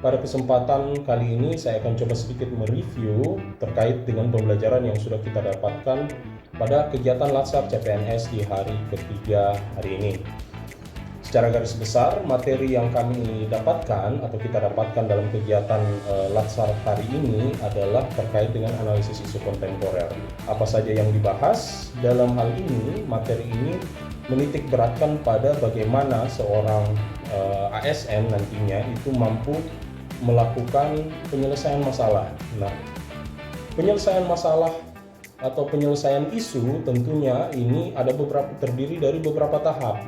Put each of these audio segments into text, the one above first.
pada kesempatan kali ini saya akan coba sedikit mereview terkait dengan pembelajaran yang sudah kita dapatkan pada kegiatan Latsar CPNS di hari ketiga hari ini. Secara garis besar, materi yang kami dapatkan atau kita dapatkan dalam kegiatan Latsar hari ini adalah terkait dengan analisis isu kontemporer. Apa saja yang dibahas dalam hal ini, materi ini menitik beratkan pada bagaimana seorang ASN nantinya itu mampu melakukan penyelesaian masalah. Nah, penyelesaian masalah atau penyelesaian isu tentunya ini terdiri dari beberapa tahap.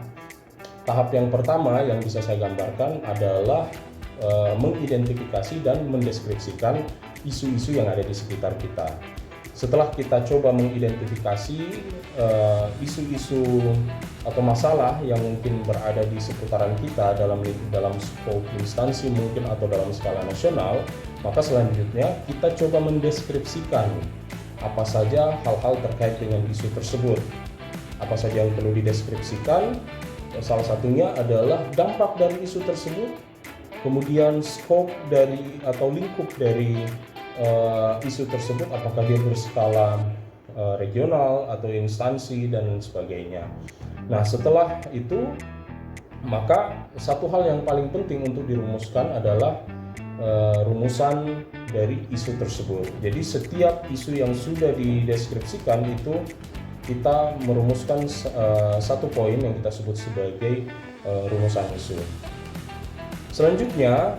Tahap yang pertama yang bisa saya gambarkan adalah mengidentifikasi dan mendeskripsikan isu-isu yang ada di sekitar kita. Setelah kita coba mengidentifikasi isu-isu atau masalah yang mungkin berada di seputaran kita dalam skop instansi mungkin atau dalam skala nasional, maka selanjutnya kita coba mendeskripsikan apa saja hal-hal terkait dengan isu tersebut. Apa saja yang perlu dideskripsikan? Salah satunya adalah dampak dari isu tersebut, kemudian skop dari atau lingkup dari isu tersebut, apakah dia berskala regional atau instansi dan sebagainya. Nah, setelah itu maka satu hal yang paling penting untuk dirumuskan adalah rumusan dari isu tersebut. Jadi setiap isu yang sudah dideskripsikan itu kita merumuskan satu poin yang kita sebut sebagai rumusan isu. Selanjutnya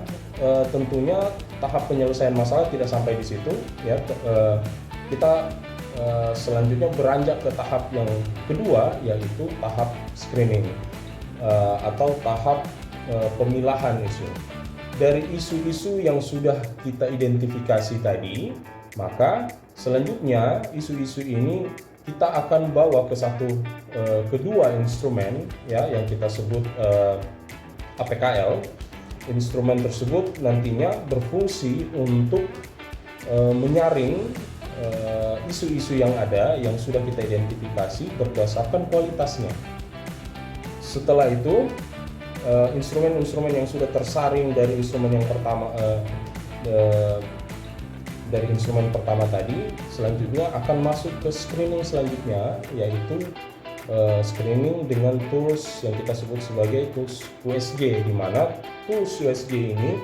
tentunya tahap penyelesaian masalah tidak sampai di situ ya. Kita selanjutnya beranjak ke tahap yang kedua, yaitu tahap screening atau tahap pemilahan isu. Dari isu-isu yang sudah kita identifikasi tadi, maka selanjutnya isu-isu ini kita akan bawa ke kedua instrumen ya yang kita sebut APKL. Instrumen tersebut nantinya berfungsi untuk menyaring isu-isu yang ada yang sudah kita identifikasi berdasarkan kualitasnya. Setelah itu instrumen-instrumen yang sudah tersaring dari instrumen yang pertama tadi selanjutnya akan masuk ke screening selanjutnya, yaitu screening dengan tools yang kita sebut sebagai tools USG, di mana tools USG ini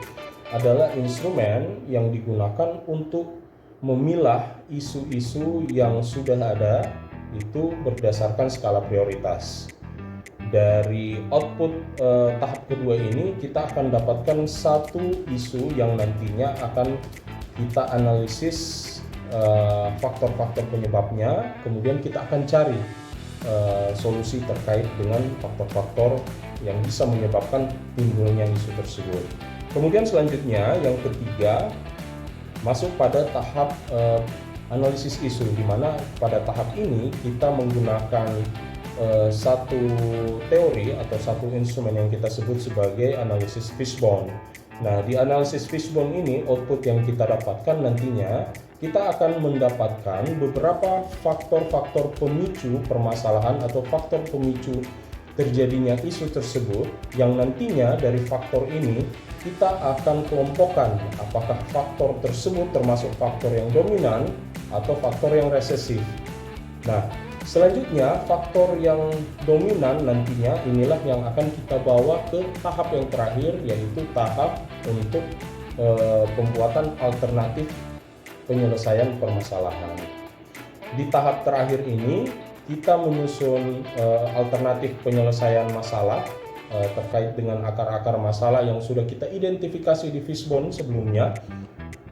adalah instrumen yang digunakan untuk memilah isu-isu yang sudah ada itu berdasarkan skala prioritas. Dari output tahap kedua ini kita akan dapatkan satu isu yang nantinya akan kita analisis faktor-faktor penyebabnya, kemudian kita akan cari solusi terkait dengan faktor-faktor yang bisa menyebabkan timbulnya isu tersebut. Kemudian selanjutnya yang ketiga masuk pada tahap analisis isu, di mana pada tahap ini kita menggunakan satu teori atau satu instrumen yang kita sebut sebagai analisis fishbone. Nah, di analisis fishbone ini output yang kita dapatkan nantinya kita akan mendapatkan beberapa faktor-faktor pemicu permasalahan atau faktor pemicu terjadinya isu tersebut, yang nantinya dari faktor ini kita akan kelompokkan apakah faktor tersebut termasuk faktor yang dominan atau faktor yang resesif. Nah, selanjutnya faktor yang dominan nantinya inilah yang akan kita bawa ke tahap yang terakhir, yaitu tahap untuk pembuatan alternatif penyelesaian permasalahan. Di tahap terakhir ini kita menyusun alternatif penyelesaian masalah terkait dengan akar-akar masalah yang sudah kita identifikasi di fishbone sebelumnya.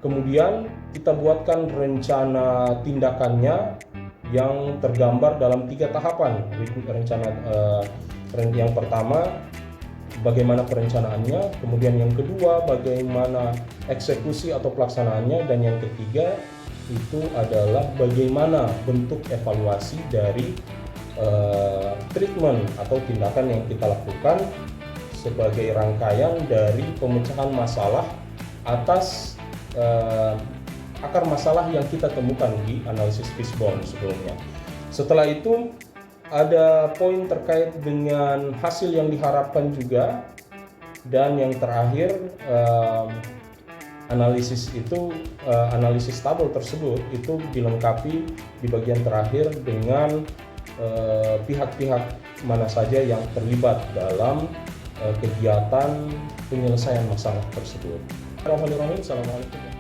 Kemudian kita buatkan rencana tindakannya yang tergambar dalam 3 tahapan. Rencana yang pertama bagaimana perencanaannya, kemudian yang kedua bagaimana eksekusi atau pelaksanaannya, dan yang ketiga itu adalah bagaimana bentuk evaluasi dari treatment atau tindakan yang kita lakukan sebagai rangkaian dari pemecahan masalah atas akar masalah yang kita temukan di analisis fishbone sebelumnya. Setelah itu ada poin terkait dengan hasil yang diharapkan juga, dan yang terakhir analisis itu, analisis tabel tersebut itu dilengkapi di bagian terakhir dengan pihak-pihak mana saja yang terlibat dalam kegiatan penyelesaian masalah tersebut. Assalamualaikum.